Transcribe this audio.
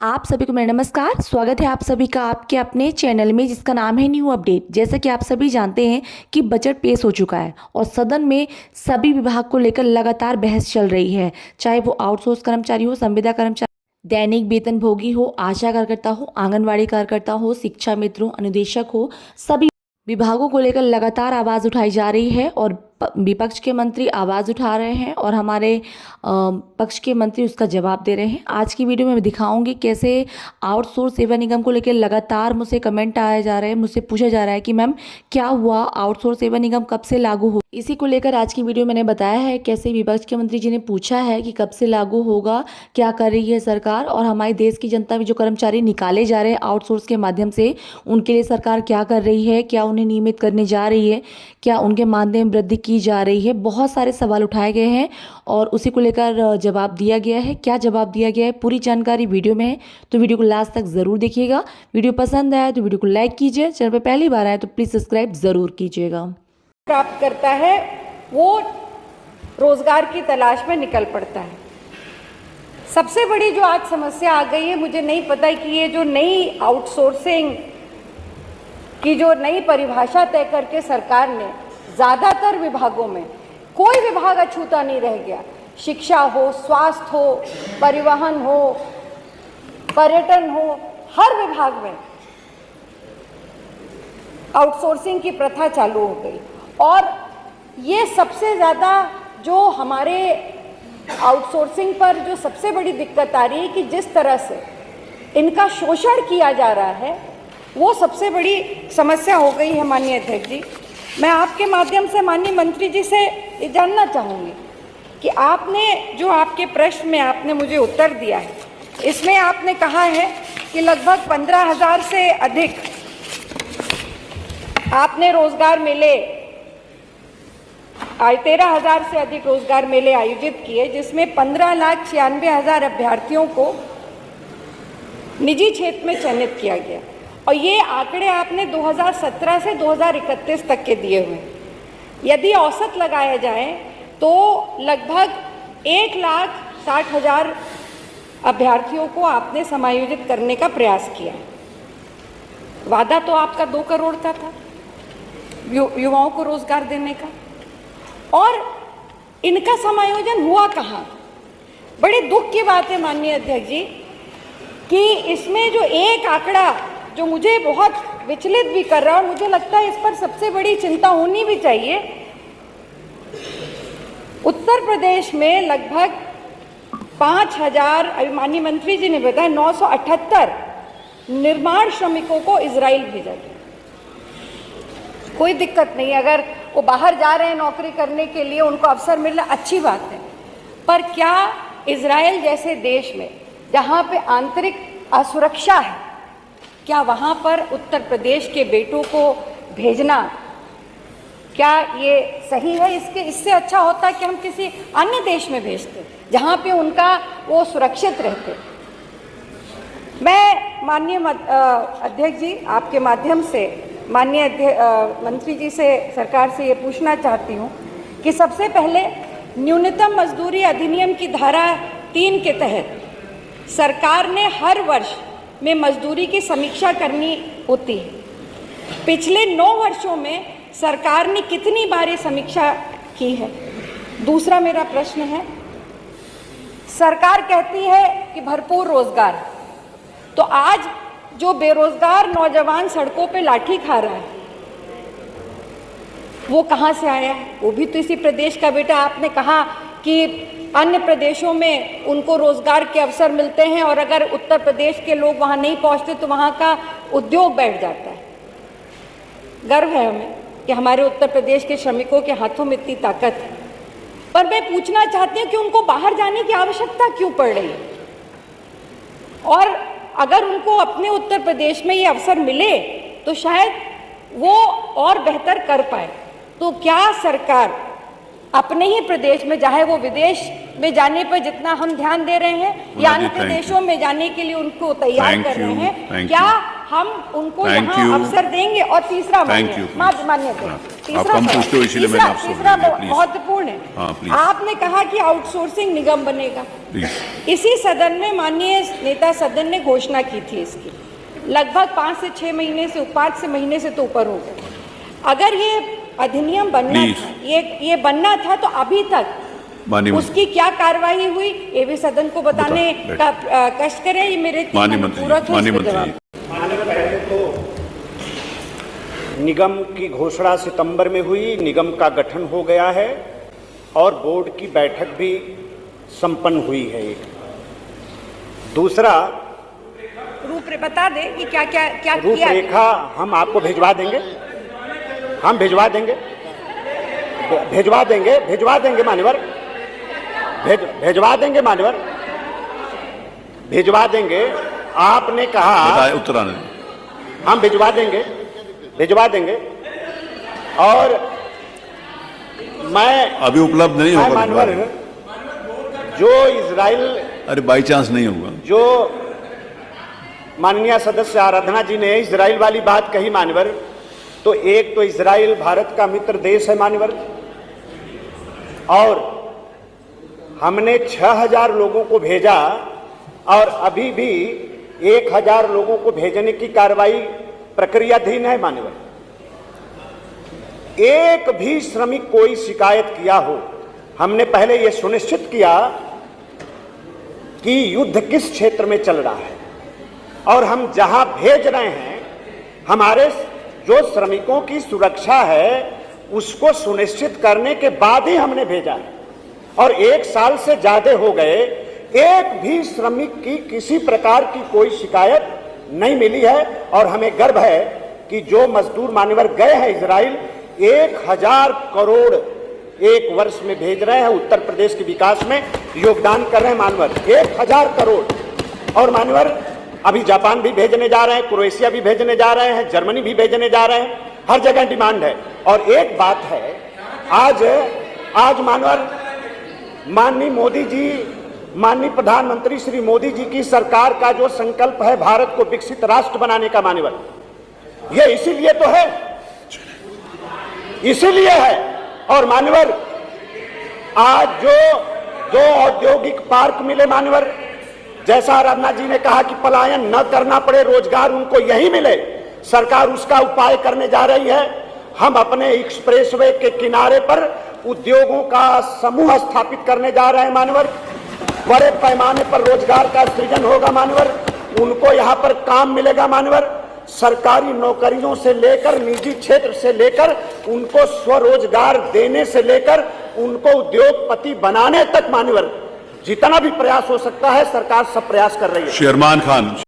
आप सभी को मेरा नमस्कार। स्वागत है आप सभी का आपके अपने चैनल में जिसका नाम है न्यू अपडेट। जैसा कि आप सभी जानते हैं कि बजट पेश हो चुका है और सदन में सभी विभाग को लेकर लगातार बहस चल रही है, चाहे वो आउटसोर्स कर्मचारी हो, संविदा कर्मचारी, दैनिक वेतनभोगी हो, आशा कार्यकर्ता हो, आंगनवाड़ी कार्यकर्ता हो, शिक्षा मित्र हो, अनुदेशक हो। सभी विभागों को लेकर लगातार आवाज़ उठाई जा रही है और विपक्ष के मंत्री आवाज़ उठा रहे हैं और हमारे पक्ष के मंत्री उसका जवाब दे रहे हैं। आज की वीडियो में मैं दिखाऊंगी कैसे आउटसोर्स सेवा निगम को लेकर लगातार मुझसे कमेंट आए जा रहे हैं, मुझसे पूछा जा रहा है कि मैम क्या हुआ, आउटसोर्स सेवा निगम कब से लागू हो। इसी को लेकर आज की वीडियो मैंने बताया है कैसे विपक्ष के मंत्री जी ने पूछा है कि कब से लागू होगा, क्या कर रही है सरकार, और हमारे देश की जनता में जो कर्मचारी निकाले जा रहे हैं आउटसोर्स के माध्यम से उनके लिए सरकार क्या कर रही है, क्या उन्हें नियमित करने जा रही है, क्या उनके मानदेय में वृद्धि की जा रही है। बहुत सारे सवाल उठाए गए हैं और उसी को लेकर जवाब दिया गया है। क्या जवाब दिया गया है पूरी जानकारी वीडियो में है, तो वीडियो को लास्ट तक ज़रूर देखिएगा। वीडियो पसंद आए तो वीडियो को लाइक कीजिए, चैनल पर पहली बार आए तो प्लीज़ सब्सक्राइब ज़रूर कीजिएगा। प्राप्त करता है वो रोजगार की तलाश में निकल पड़ता है। सबसे बड़ी जो आज समस्या आ गई है, मुझे नहीं पता कि ये जो नई आउटसोर्सिंग की जो नई परिभाषा तय करके सरकार ने ज़्यादातर विभागों में कोई विभाग अछूता नहीं रह गया। शिक्षा हो, स्वास्थ्य हो, परिवहन हो, पर्यटन हो, हर विभाग में आउटसोर्सिंग की प्रथा चालू हो गई। और ये सबसे ज़्यादा जो हमारे आउटसोर्सिंग पर जो सबसे बड़ी दिक्कत आ रही है कि जिस तरह से इनका शोषण किया जा रहा है, वो सबसे बड़ी समस्या हो गई है। माननीय अध्यक्ष जी, मैं आपके माध्यम से माननीय मंत्री जी से ये जानना चाहूँगी कि आपने जो आपके प्रश्न में आपने मुझे उत्तर दिया है, इसमें आपने कहा है कि लगभग 15,000 से अधिक आपने रोजगार मेले 13,000 से अधिक रोजगार मेले आयोजित किए, जिसमें 15,96,000 अभ्यर्थियों को निजी क्षेत्र में चयनित किया गया। और ये आंकड़े आपने 2017 से 2031 तक के दिए हुए। यदि औसत लगाया जाए तो लगभग 1,60,000 अभ्यर्थियों को आपने समायोजित करने का प्रयास किया। वादा तो आपका 2 करोड़ का था युवाओं को रोजगार देने का, और इनका समायोजन हुआ कहाँ। बड़े दुख की बात है माननीय अध्यक्ष जी कि इसमें जो एक आंकड़ा जो मुझे बहुत विचलित भी कर रहा है, और मुझे लगता है इस पर सबसे बड़ी चिंता होनी भी चाहिए। उत्तर प्रदेश में लगभग 5,000, माननीय मंत्री जी ने बताया 978 निर्माण श्रमिकों को इजराइल भेजा गया। कोई दिक्कत नहीं, अगर वो बाहर जा रहे हैं नौकरी करने के लिए, उनको अवसर मिलना अच्छी बात है। पर क्या इजराइल जैसे देश में जहाँ पे आंतरिक असुरक्षा है, क्या वहाँ पर उत्तर प्रदेश के बेटों को भेजना, क्या ये सही है? इससे अच्छा होता कि हम किसी अन्य देश में भेजते जहाँ पे उनका वो सुरक्षित रहते। मैं माननीय अध्यक्ष जी आपके माध्यम से माननीय मंत्री जी से, सरकार से ये पूछना चाहती हूँ कि सबसे पहले न्यूनतम मजदूरी अधिनियम की धारा 3 के तहत सरकार ने हर वर्ष में मजदूरी की समीक्षा करनी होती है। पिछले 9 वर्षों में सरकार ने कितनी बार ये समीक्षा की है? दूसरा मेरा प्रश्न है, सरकार कहती है कि भरपूर रोजगार, तो आज जो बेरोजगार नौजवान सड़कों पे लाठी खा रहा है वो कहाँ से आया है? वो भी तो इसी प्रदेश का बेटा। आपने कहा कि अन्य प्रदेशों में उनको रोजगार के अवसर मिलते हैं और अगर उत्तर प्रदेश के लोग वहाँ नहीं पहुँचते तो वहाँ का उद्योग बैठ जाता है। गर्व है हमें कि हमारे उत्तर प्रदेश के श्रमिकों के हाथों में इतनी ताकत है। पर मैं पूछना चाहती हूँ कि उनको बाहर जाने की आवश्यकता क्यों पड़ रही है? और अगर उनको अपने उत्तर प्रदेश में ये अवसर मिले तो शायद वो और बेहतर कर पाए। तो क्या सरकार अपने ही प्रदेश में, चाहे वो विदेश में जाने पर जितना हम ध्यान दे रहे हैं या अन्य प्रदेशों में जाने के लिए उनको तैयार कर रहे हैं, क्या हम उनको यहाँ अवसर देंगे? और तीसरा तीसरा महत्वपूर्ण है, आपने कहा कि आउटसोर्सिंग निगम बनेगा। इसी सदन में माननीय नेता सदन ने घोषणा की थी इसकी, लगभग 5 से 6 महीने से 5 महीने से तो ऊपर हो गए। अगर ये अधिनियम बनना था, ये बनना था, तो अभी तक उसकी क्या कार्रवाई हुई, ये भी सदन को बताने का कष्ट करें। ये मेरे पहले तो निगम की घोषणा सितंबर में हुई, निगम का गठन हो गया है और बोर्ड की बैठक भी संपन्न हुई है। एक दूसरा बता दे कि क्या क्या क्या रूपरेखा हम आपको भिजवा देंगे, हम भिजवा देंगे मान्यवर, भिजवा देंगे। आपने कहा उत्तर आने, हम भिजवा देंगे और मैं अभी उपलब्ध नहीं होगा मान्यवर, जो इजराइल, अरे बाई चांस नहीं होगा, जो माननीय सदस्य आराधना जी ने इजराइल वाली बात कही मान्यवर, तो एक तो इजराइल भारत का मित्र देश है मान्यवर, और हमने 6000 लोगों को भेजा और अभी भी 1000 लोगों को भेजने की कार्रवाई प्रक्रियाधीन है मान्यवर। एक भी श्रमिक कोई शिकायत किया हो, हमने पहले यह सुनिश्चित किया कि युद्ध किस क्षेत्र में चल रहा है और हम जहां भेज रहे हैं हमारे जो श्रमिकों की सुरक्षा है उसको सुनिश्चित करने के बाद ही हमने भेजा है। और 1 साल से ज्यादा हो गए, एक भी श्रमिक की किसी प्रकार की कोई शिकायत नहीं मिली है। और हमें गर्व है कि जो मजदूर मान्यवर गए हैं इजराइल, 1000 करोड़ एक वर्ष में भेज रहे हैं, उत्तर प्रदेश के विकास में योगदान कर रहे हैं मान्यवर, 1000 करोड़। और मान्यवर अभी जापान भी भेजने जा रहे हैं, क्रोएशिया भी भेजने जा रहे हैं, जर्मनी भी भेजने जा रहे हैं, हर जगह डिमांड है। और एक बात है, आज मानवर माननीय मोदी जी, माननीय प्रधानमंत्री श्री मोदी जी की सरकार का जो संकल्प है भारत को विकसित राष्ट्र बनाने का मान्यवर, ये इसीलिए तो है, इसीलिए है। और मान्यवर आज जो औद्योगिक पार्क मिले मान्यवर, जैसा आराधना जी ने कहा कि पलायन न करना पड़े, रोजगार उनको यही मिले, सरकार उसका उपाय करने जा रही है। हम अपने एक्सप्रेसवे के किनारे पर उद्योगों का समूह स्थापित करने जा रहे हैं मान्यवर, बड़े पैमाने पर रोजगार का सृजन होगा मान्यवर, उनको यहाँ पर काम मिलेगा मान्यवर। सरकारी नौकरियों से लेकर निजी क्षेत्र से लेकर उनको स्वरोजगार देने से लेकर उनको उद्योगपति बनाने तक मान्यवर जितना भी प्रयास हो सकता है सरकार सब प्रयास कर रही है। शेरमान खान।